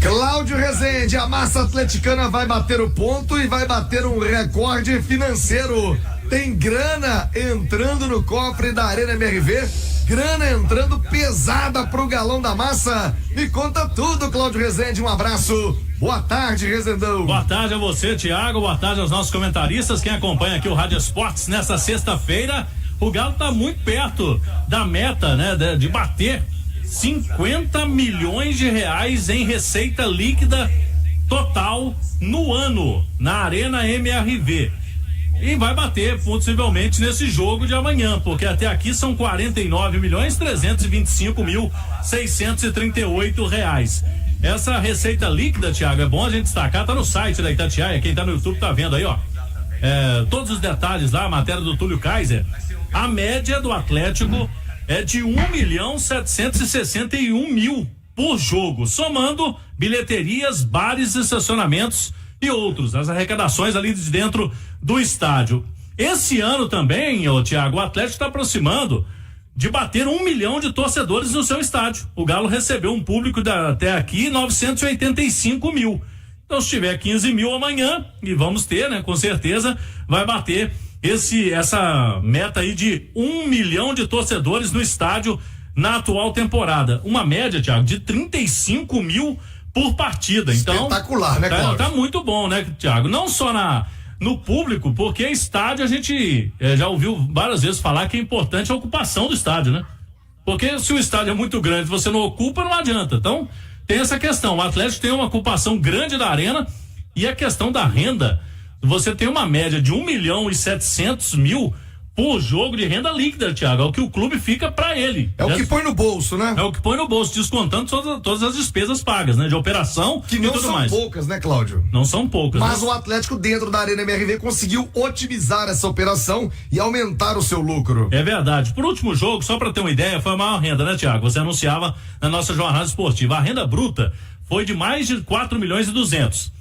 Cláudio Rezende, a massa atleticana vai bater o ponto e vai bater um recorde financeiro. Tem grana entrando no cofre da Arena MRV, grana entrando pesada pro galão da massa. Me conta tudo, Cláudio Rezende, um abraço. Boa tarde, Rezendão. Boa tarde a você, Thiago, boa tarde aos nossos comentaristas, quem acompanha aqui o Rádio Esportes nessa sexta-feira. O Galo tá muito perto da meta, né, de bater 50 milhões de reais em receita líquida total no ano, na Arena MRV. E vai bater possivelmente nesse jogo de amanhã, porque até aqui são 49.325.638 reais. Essa receita líquida, Thiago, é bom a gente destacar, tá no site da Itatiaia, quem tá no YouTube tá vendo aí, ó. Todos os detalhes lá, a matéria do Túlio Kaiser. A média do Atlético é de 1.761.000 por jogo, somando bilheterias, bares, estacionamentos e outros, as arrecadações ali de dentro do estádio. Esse ano também, Thiago, o Atlético está aproximando de bater 1 milhão de torcedores no seu estádio. O Galo recebeu um público até aqui 985 mil. Então, se tiver 15 mil amanhã, e vamos ter, né? Com certeza, vai bater essa meta aí de 1 milhão de torcedores no estádio na atual temporada. Uma média, Thiago, de 35 mil por partida. Então, espetacular, né, Cláudio? Tá muito bom, né, Thiago? Não só no público, porque estádio a gente já ouviu várias vezes falar que é importante a ocupação do estádio, né? Porque se o estádio é muito grande, você não ocupa, não adianta. Então, tem essa questão. O Atlético tem uma ocupação grande da arena e a questão da renda. Você tem uma média de 1.700.000 por jogo de renda líquida, Thiago. É o que o clube fica pra ele. É o que põe no bolso, né? É o que põe no bolso, descontando todas as despesas pagas, né? De operação que não são mais poucas, né, Cláudio? Não são poucas. Mas o Atlético dentro da Arena MRV conseguiu otimizar essa operação e aumentar o seu lucro. É verdade. Por último jogo, só pra ter uma ideia, foi a maior renda, né, Thiago? Você anunciava na nossa jornada esportiva. A renda bruta foi de mais de 4.200.000.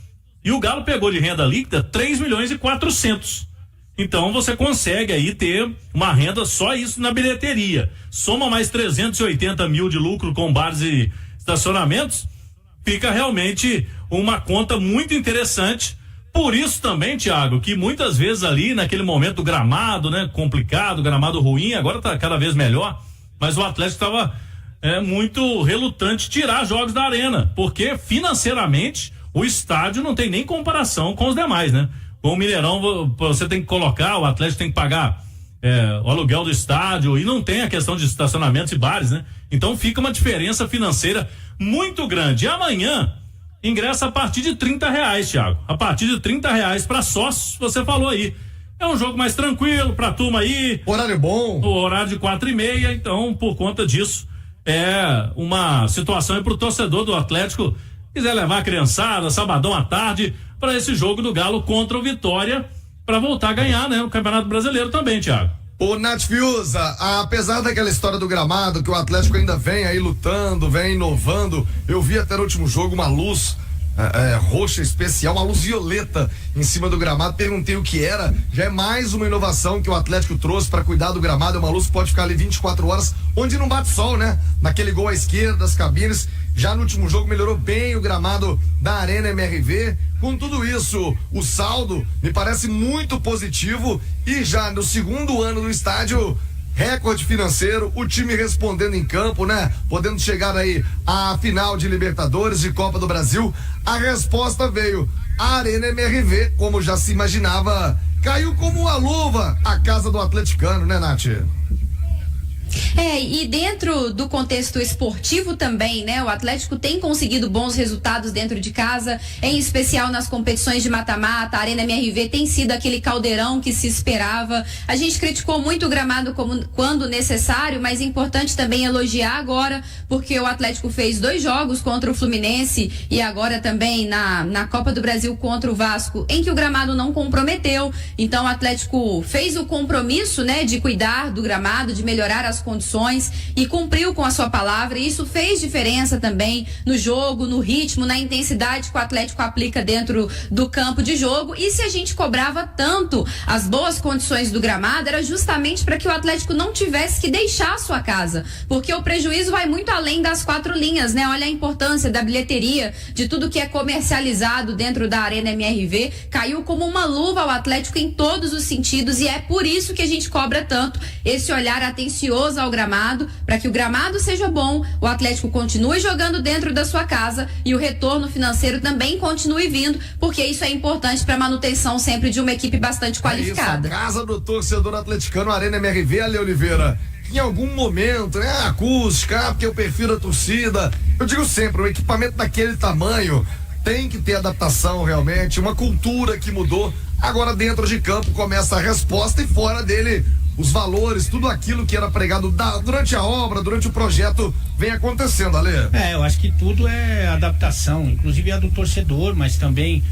E o Galo pegou de renda líquida 3.400.000. Então você consegue aí ter uma renda só isso na bilheteria. Soma mais 380 mil de lucro com bares e estacionamentos, fica realmente uma conta muito interessante. Por isso também, Thiago, que muitas vezes ali naquele momento do gramado, né, complicado, gramado ruim, agora tá cada vez melhor, mas o Atlético estava muito relutante tirar jogos da arena, porque financeiramente o estádio não tem nem comparação com os demais, né? Com o Mineirão, você tem que colocar, o Atlético tem que pagar o aluguel do estádio e não tem a questão de estacionamentos e bares, né? Então fica uma diferença financeira muito grande. E amanhã, ingressa a partir de R$30, Thiago. A partir de R$30 para sócios, você falou aí. É um jogo mais tranquilo pra turma aí. Horário bom. O horário de 4:30, então, por conta disso, é uma situação aí pro torcedor do Atlético, quiser levar a criançada, sabadão à tarde, para esse jogo do Galo contra o Vitória, para voltar a ganhar, né? O Campeonato Brasileiro também, Thiago. Ô, Nath Fiuza, apesar daquela história do gramado, que o Atlético ainda vem aí lutando, vem inovando, eu vi até no último jogo uma luz roxa especial, uma luz violeta em cima do gramado, perguntei o que era. Já é mais uma inovação que o Atlético trouxe para cuidar do gramado. É uma luz que pode ficar ali 24 horas, onde não bate sol, né? Naquele gol à esquerda das cabines. Já no último jogo melhorou bem o gramado da Arena MRV. Com tudo isso, o saldo me parece muito positivo e já no segundo ano do estádio, recorde financeiro, o time respondendo em campo, né? Podendo chegar aí à final de Libertadores e Copa do Brasil. A resposta veio. A Arena MRV, como já se imaginava, caiu como uma luva a casa do atleticano, né, Nath? E dentro do contexto esportivo também, né? O Atlético tem conseguido bons resultados dentro de casa, em especial nas competições de mata-mata. A Arena MRV tem sido aquele caldeirão que se esperava. A gente criticou muito o gramado quando necessário, mas é importante também elogiar agora, porque o Atlético fez 2 jogos contra o Fluminense e agora também na Copa do Brasil contra o Vasco, em que o gramado não comprometeu. Então o Atlético fez o compromisso, né, de cuidar do gramado, de melhorar as as condições e cumpriu com a sua palavra, e isso fez diferença também no jogo, no ritmo, na intensidade que o Atlético aplica dentro do campo de jogo. E se a gente cobrava tanto as boas condições do gramado, era justamente para que o Atlético não tivesse que deixar a sua casa, porque o prejuízo vai muito além das 4 linhas, né? Olha a importância da bilheteria, de tudo que é comercializado dentro da Arena MRV, caiu como uma luva ao Atlético em todos os sentidos, e é por isso que a gente cobra tanto esse olhar atencioso ao gramado, para que o gramado seja bom, o Atlético continue jogando dentro da sua casa e o retorno financeiro também continue vindo, porque isso é importante para a manutenção sempre de uma equipe bastante qualificada. Isso, a casa do torcedor atleticano, Arena MRV, Ale Oliveira, em algum momento, acústica, porque eu prefiro a torcida. Eu digo sempre, um equipamento daquele tamanho tem que ter adaptação realmente, uma cultura que mudou. Agora dentro de campo começa a resposta e fora dele os valores, tudo aquilo que era pregado durante a obra, durante o projeto, vem acontecendo, Ale. Eu acho que tudo é adaptação, inclusive a do torcedor, mas também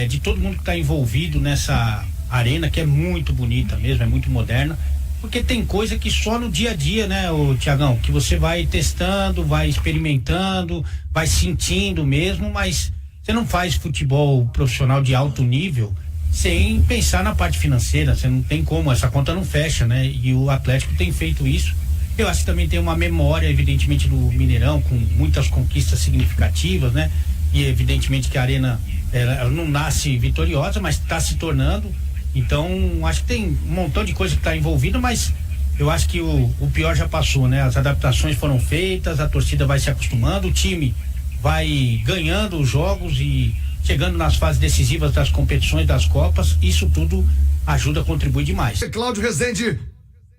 de todo mundo que está envolvido nessa arena, que é muito bonita mesmo, é muito moderna, porque tem coisa que só no dia a dia, né, Tiagão, que você vai testando, vai experimentando, vai sentindo mesmo, mas você não faz futebol profissional de alto nível sem pensar na parte financeira. Você não tem como, essa conta não fecha, né? E o Atlético tem feito isso. Eu acho que também tem uma memória, evidentemente, do Mineirão, com muitas conquistas significativas, né? E evidentemente que a Arena ela não nasce vitoriosa, mas está se tornando. Então, acho que tem um montão de coisa que está envolvida, mas eu acho que o pior já passou, né? As adaptações foram feitas, a torcida vai se acostumando, o time vai ganhando os jogos e chegando nas fases decisivas das competições, das Copas. Isso tudo ajuda a contribuir demais. Cláudio Rezende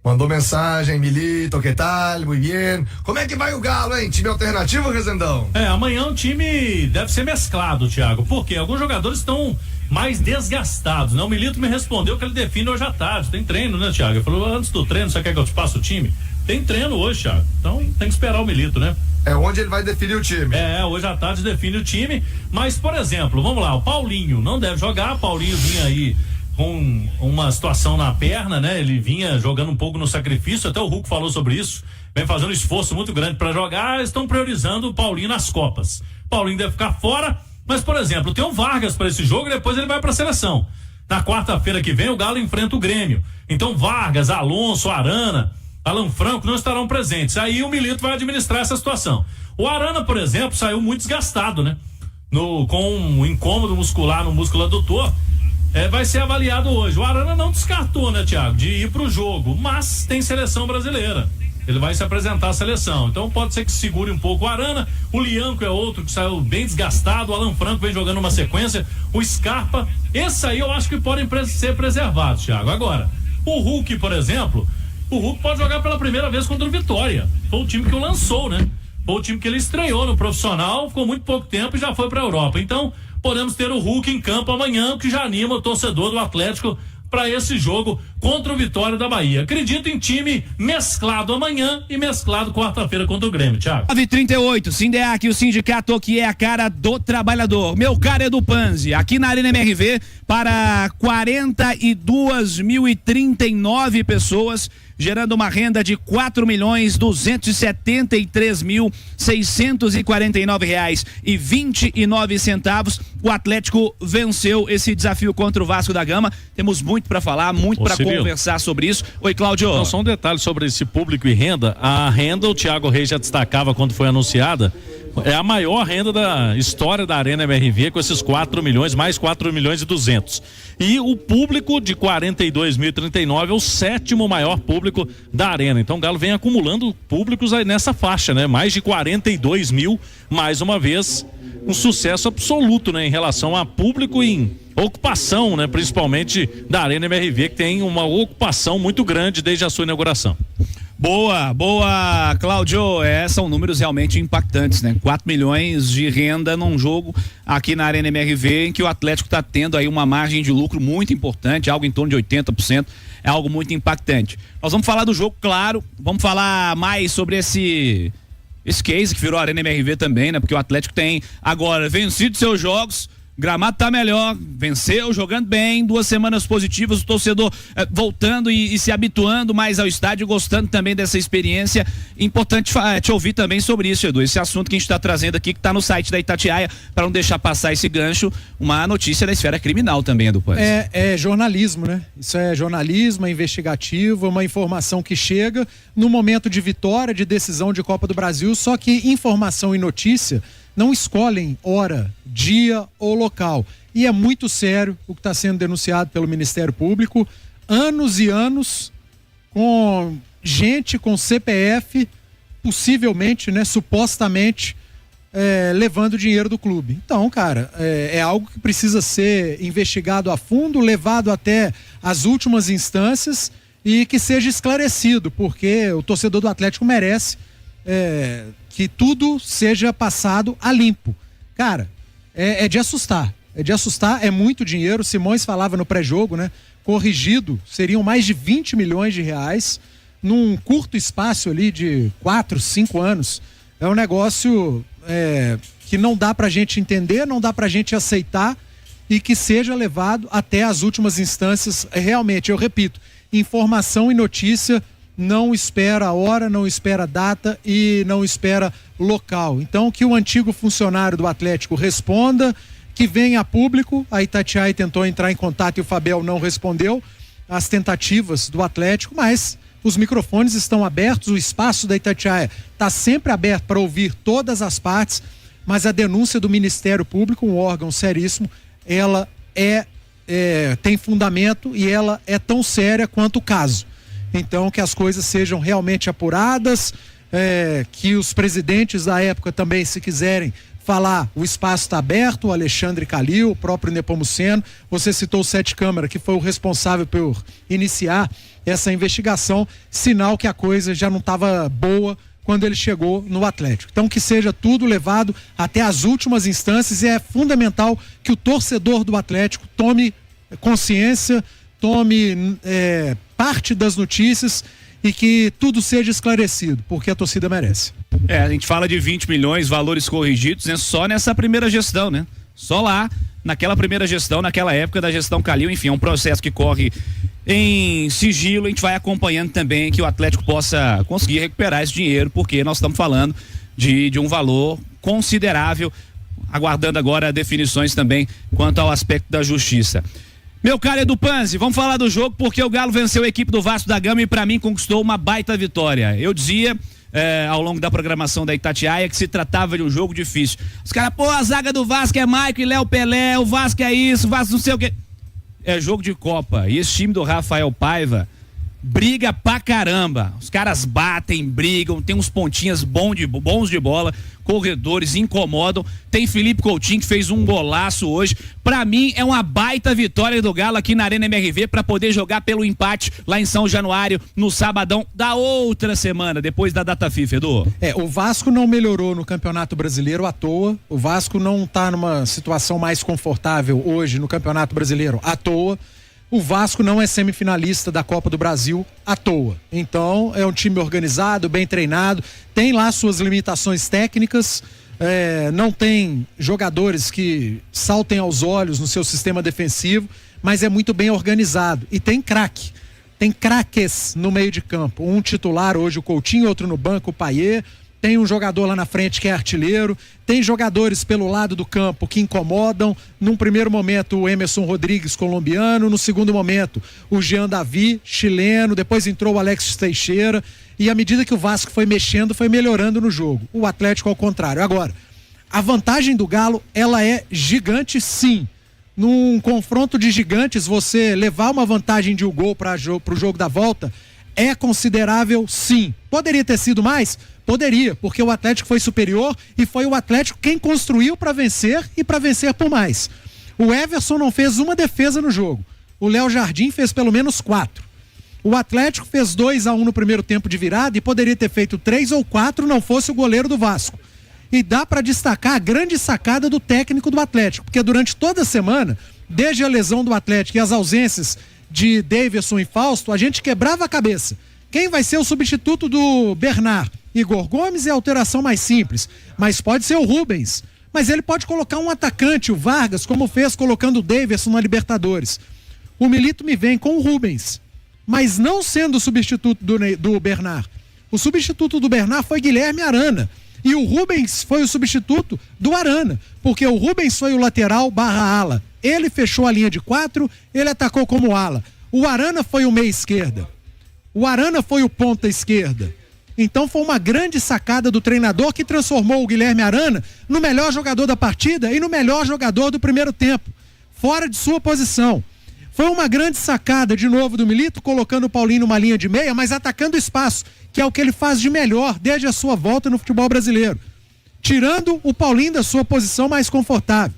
mandou mensagem: Milito, que tal? Muito bem. Como é que vai o Galo, hein? Time alternativo, Rezendão? Amanhã o time deve ser mesclado, Thiago, porque alguns jogadores estão mais desgastados, né? O Milito me respondeu que ele define hoje à tarde. Tem treino, né, Thiago? Ele falou: antes do treino, você quer que eu te passe o time? Tem treino hoje, Thiago. Então tem que esperar o Milito, né? É onde ele vai definir o time. Hoje à tarde define o time. Mas, por exemplo, vamos lá, o Paulinho não deve jogar. O Paulinho vinha aí com uma situação na perna, né? Ele vinha jogando um pouco no sacrifício, até o Hulk falou sobre isso. Vem fazendo um esforço muito grande para jogar. Estão priorizando o Paulinho nas Copas. Paulinho deve ficar fora, mas, por exemplo, tem o Vargas para esse jogo e depois ele vai para a seleção. Na quarta-feira que vem o Galo enfrenta o Grêmio. Então Vargas, Alonso, Arana, Alan Franco não estarão presentes. Aí o Milito vai administrar essa situação. O Arana, por exemplo, saiu muito desgastado, né? Com um incômodo muscular no músculo adutor. Vai ser avaliado hoje. O Arana não descartou, né, Thiago, de ir pro jogo, mas tem seleção brasileira. Ele vai se apresentar à seleção. Então pode ser que segure um pouco o Arana. O Lianco é outro que saiu bem desgastado. O Alan Franco vem jogando uma sequência. O Scarpa. Esse aí eu acho que podem ser preservados, Thiago. Agora, o Hulk, por exemplo, o Hulk pode jogar pela primeira vez contra o Vitória. Foi o time que o lançou, né? Foi o time que ele estreou no profissional, ficou muito pouco tempo e já foi pra Europa. Então, podemos ter o Hulk em campo amanhã, o que já anima o torcedor do Atlético para esse jogo contra o Vitória da Bahia. Acredito em time mesclado amanhã e mesclado quarta-feira contra o Grêmio, Thiago. 9h38, Sindeac, o sindicato que é a cara do trabalhador. Meu cara é do Panzi, aqui na Arena MRV, para 42.039 pessoas, gerando uma renda de R$4.273.649,29. O Atlético venceu esse desafio contra o Vasco da Gama. Temos muito para falar, muito para conversar sobre isso. Oi, Cláudio. Não, só um detalhe sobre esse público e renda. A renda, o Thiago Reis já destacava quando foi anunciada, é a maior renda da história da Arena MRV, com esses 4 milhões, mais 4.200.000. E o público de 42.039 é o 7º maior público da Arena. Então o Galo vem acumulando públicos aí nessa faixa, né? Mais de 42 mil, mais uma vez, um sucesso absoluto, né? Em relação a público e em ocupação, né? Principalmente da Arena MRV, que tem uma ocupação muito grande desde a sua inauguração. Boa, Cláudio. São números realmente impactantes, né? 4 milhões de renda num jogo aqui na Arena MRV, em que o Atlético está tendo aí uma margem de lucro muito importante, algo em torno de 80%, é algo muito impactante. Nós vamos falar do jogo, claro, vamos falar mais sobre esse case que virou a Arena MRV também, né? Porque o Atlético tem agora vencido seus jogos, Gramado tá melhor, venceu, jogando bem, 2 semanas positivas, o torcedor voltando e se habituando mais ao estádio, gostando também dessa experiência. Importante te ouvir também sobre isso, Edu, esse assunto que a gente está trazendo aqui, que está no site da Itatiaia, para não deixar passar esse gancho, uma notícia da esfera criminal também, Edu Panzi. É jornalismo, né? Isso é jornalismo, é investigativo, uma informação que chega no momento de vitória, de decisão de Copa do Brasil, só que informação e notícia não escolhem hora, dia ou local. E é muito sério o que está sendo denunciado pelo Ministério Público. Anos e anos com gente com CPF, possivelmente, né, supostamente, levando dinheiro do clube. Então, cara, é algo que precisa ser investigado a fundo, levado até as últimas instâncias e que seja esclarecido, porque o torcedor do Atlético merece que tudo seja passado a limpo. Cara, é de assustar. É muito dinheiro. Simões falava no pré-jogo, né? Corrigido, seriam mais de 20 milhões de reais num curto espaço ali de 4, 5 anos. É um negócio que não dá pra gente entender, não dá pra gente aceitar e que seja levado até as últimas instâncias. Realmente, eu repito, informação e notícia não espera a hora, não espera a data e não espera local. Então, que o antigo funcionário do Atlético responda, que venha a público. A Itatiaia tentou entrar em contato e o Fabel não respondeu às tentativas do Atlético, mas os microfones estão abertos, o espaço da Itatiaia está sempre aberto para ouvir todas as partes, mas a denúncia do Ministério Público, um órgão seríssimo, ela tem fundamento e ela é tão séria quanto o caso. Então, que as coisas sejam realmente apuradas, que os presidentes da época também, se quiserem falar, o espaço está aberto, o Alexandre Calil, o próprio Nepomuceno, você citou o Sete Câmara, que foi o responsável por iniciar essa investigação, sinal que a coisa já não estava boa quando ele chegou no Atlético. Então, que seja tudo levado até as últimas instâncias e é fundamental que o torcedor do Atlético tome consciência, tome parte das notícias e que tudo seja esclarecido, porque a torcida merece. A gente fala de 20 milhões, valores corrigidos, né? Só nessa primeira gestão, né? Só lá, naquela primeira gestão, naquela época da gestão Calil, enfim, é um processo que corre em sigilo. A gente vai acompanhando também que o Atlético possa conseguir recuperar esse dinheiro, porque nós estamos falando de um valor considerável, aguardando agora definições também quanto ao aspecto da justiça. Meu caro Edu Panzi, vamos falar do jogo, porque o Galo venceu a equipe do Vasco da Gama e pra mim conquistou uma baita vitória. Eu dizia ao longo da programação da Itatiaia que se tratava de um jogo difícil. Os caras, a zaga do Vasco é Maico e Léo Pelé, o Vasco é isso, o Vasco não sei o quê. É jogo de Copa e esse time do Rafael Paiva briga pra caramba. Os caras batem, brigam, tem uns pontinhas bons de bola, corredores, incomodam. Tem Felipe Coutinho que fez um golaço hoje. Pra mim é uma baita vitória do Galo aqui na Arena MRV pra poder jogar pelo empate lá em São Januário no sabadão da outra semana, depois da data FIFA, Edu. O Vasco não melhorou no Campeonato Brasileiro à toa. O Vasco não tá numa situação mais confortável hoje no Campeonato Brasileiro à toa. O Vasco não é semifinalista da Copa do Brasil à toa. Então, é um time organizado, bem treinado, tem lá suas limitações técnicas, não tem jogadores que saltem aos olhos no seu sistema defensivo, mas é muito bem organizado. E tem craque. Tem craques no meio de campo. Um titular hoje, o Coutinho, outro no banco, o Payet. Tem um jogador lá na frente que é artilheiro, tem jogadores pelo lado do campo que incomodam. Num primeiro momento o Emerson Rodrigues, colombiano, no segundo momento o Jean Davi, chileno, depois entrou o Alex Teixeira, e à medida que o Vasco foi mexendo, foi melhorando no jogo. O Atlético ao contrário. Agora, a vantagem do Galo, ela é gigante sim. Num confronto de gigantes, você levar uma vantagem de um gol para o jogo da volta é considerável sim. Poderia ter sido mais? Poderia, porque o Atlético foi superior e foi o Atlético quem construiu para vencer e para vencer por mais. O Everson não fez uma defesa no jogo. O Léo Jardim fez pelo menos 4. O Atlético fez 2-1 no primeiro tempo de virada e poderia ter feito 3 ou 4 não fosse o goleiro do Vasco. E dá para destacar a grande sacada do técnico do Atlético, porque durante toda a semana, desde a lesão do Atlético e as ausências de Davidson e Fausto, a gente quebrava a cabeça. Quem vai ser o substituto do Bernard? Igor Gomes é a alteração mais simples, mas pode ser o Rubens. Mas ele pode colocar um atacante, o Vargas, como fez colocando o Davidson na Libertadores. O Milito me vem com o Rubens, mas não sendo o substituto do Bernard. O substituto do Bernard foi Guilherme Arana. E o Rubens foi o substituto do Arana, porque o Rubens foi o lateral / ala. Ele fechou a linha de 4, ele atacou como ala. O Arana foi o meia esquerda. O Arana foi o ponta esquerda. Então foi uma grande sacada do treinador que transformou o Guilherme Arana no melhor jogador da partida e no melhor jogador do primeiro tempo, fora de sua posição. Foi uma grande sacada de novo do Milito, colocando o Paulinho numa linha de meia, mas atacando o espaço, que é o que ele faz de melhor desde a sua volta no futebol brasileiro, tirando o Paulinho da sua posição mais confortável.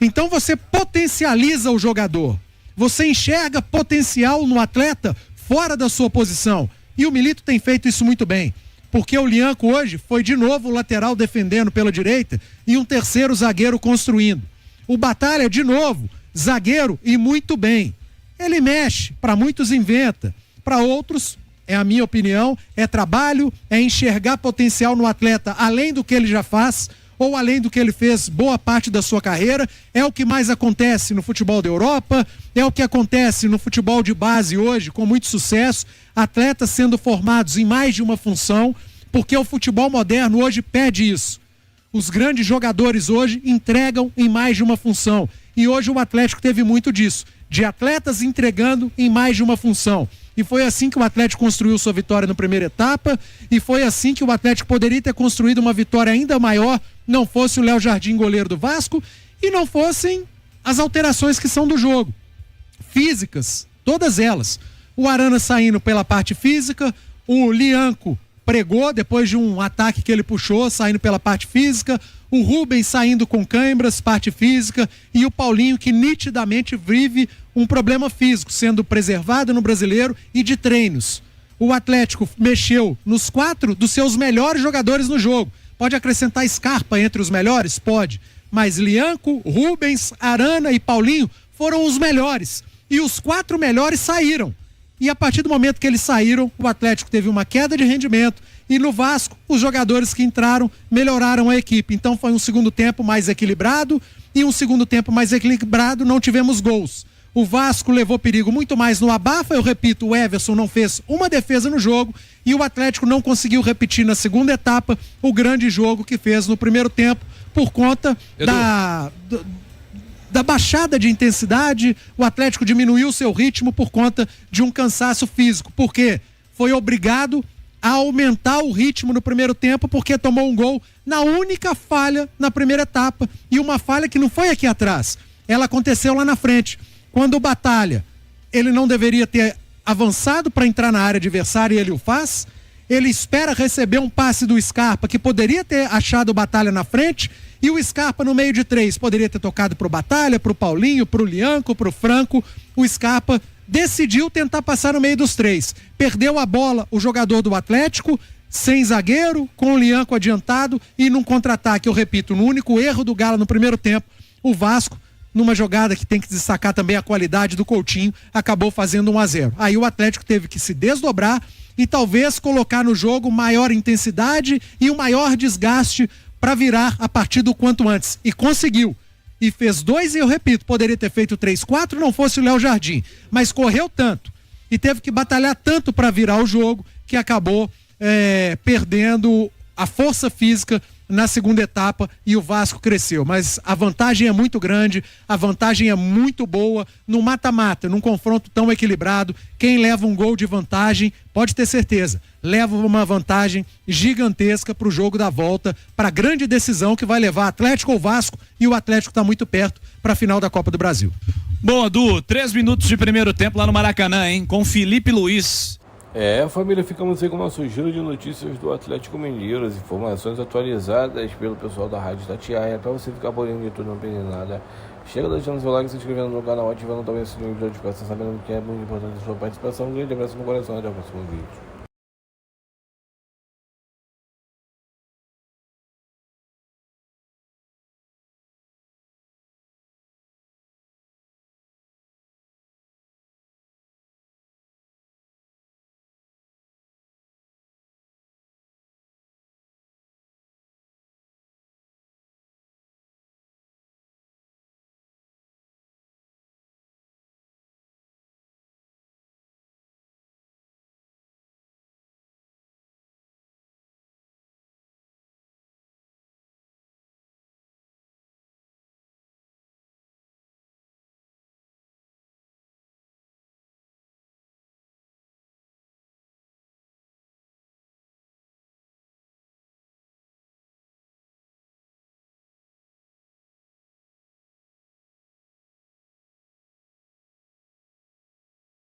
Então você potencializa o jogador, você enxerga potencial no atleta fora da sua posição, e o Milito tem feito isso muito bem, porque o Lianco hoje foi de novo o lateral defendendo pela direita e um terceiro zagueiro construindo. O Batalha de novo, zagueiro e muito bem. Ele mexe, para muitos inventa, para outros, é a minha opinião, é trabalho, é enxergar potencial no atleta além do que ele já faz ou além do que ele fez boa parte da sua carreira. É o que mais acontece no futebol da Europa, é o que acontece no futebol de base hoje, com muito sucesso, atletas sendo formados em mais de uma função, porque o futebol moderno hoje pede isso. Os grandes jogadores hoje entregam em mais de uma função. E hoje o Atlético teve muito disso, de atletas entregando em mais de uma função. E foi assim que o Atlético construiu sua vitória na primeira etapa, e foi assim que o Atlético poderia ter construído uma vitória ainda maior, não fosse o Léo Jardim, goleiro do Vasco, e não fossem as alterações que são do jogo. Físicas, todas elas. O Arana saindo pela parte física, o Lianco pregou depois de um ataque que ele puxou, saindo pela parte física, o Rubens saindo com câimbras, parte física, e o Paulinho que nitidamente vive um problema físico, sendo preservado no Brasileiro e de treinos. O Atlético mexeu nos 4 dos seus melhores jogadores no jogo. Pode acrescentar Scarpa entre os melhores? Pode. Mas Lianco, Rubens, Arana e Paulinho foram os melhores. E os 4 melhores saíram. E a partir do momento que eles saíram, o Atlético teve uma queda de rendimento. E no Vasco, os jogadores que entraram melhoraram a equipe. Então foi um segundo tempo mais equilibrado. E um segundo tempo mais equilibrado, não tivemos gols. O Vasco levou perigo muito mais no abafa. Eu repito, o Everson não fez uma defesa no jogo. E o Atlético não conseguiu repetir na segunda etapa o grande jogo que fez no primeiro tempo, por conta da baixada de intensidade. O Atlético diminuiu seu ritmo por conta de um cansaço físico, porque foi obrigado a aumentar o ritmo no primeiro tempo, porque tomou um gol na única falha na primeira etapa, e uma falha que não foi aqui atrás, ela aconteceu lá na frente, quando o Batalha, ele não deveria ter avançado para entrar na área adversária e ele o faz. Ele espera receber um passe do Scarpa, que poderia ter achado o Batalha na frente, e o Scarpa no meio de 3 poderia ter tocado pro Batalha, pro Paulinho, pro Lianco, pro Franco. O Scarpa decidiu tentar passar no meio dos 3. Perdeu a bola o jogador do Atlético, sem zagueiro, com o Lianco adiantado, e num contra-ataque, eu repito, no único erro do Galo no primeiro tempo, o Vasco, numa jogada que tem que destacar também a qualidade do Coutinho, acabou fazendo 1-0. Aí o Atlético teve que se desdobrar e talvez colocar no jogo maior intensidade e um maior desgaste para virar a partida o quanto antes. E conseguiu. E fez 2, e eu repito, poderia ter feito 3-4, não fosse o Léo Jardim. Mas correu tanto e teve que batalhar tanto para virar o jogo, que acabou perdendo a força física na segunda etapa, e o Vasco cresceu. Mas a vantagem é muito grande, a vantagem é muito boa no mata-mata, num confronto tão equilibrado. Quem leva um gol de vantagem, pode ter certeza, leva uma vantagem gigantesca para o jogo da volta, para a grande decisão que vai levar Atlético ou Vasco, e o Atlético está muito perto para a final da Copa do Brasil. Bom, Du, 3 minutos de primeiro tempo lá no Maracanã, hein? Com Felipe Luiz. Família, ficamos aí com o nosso giro de notícias do Atlético Mineiro, as informações atualizadas pelo pessoal da Rádio Tatiaia, para você ficar por dentro de tudo, não perder nada. Chega deixando seu like, se inscrevendo no canal, ativando também o sininho de notificação, sabendo que é muito importante a sua participação. Um grande abraço no coração, até o próximo vídeo.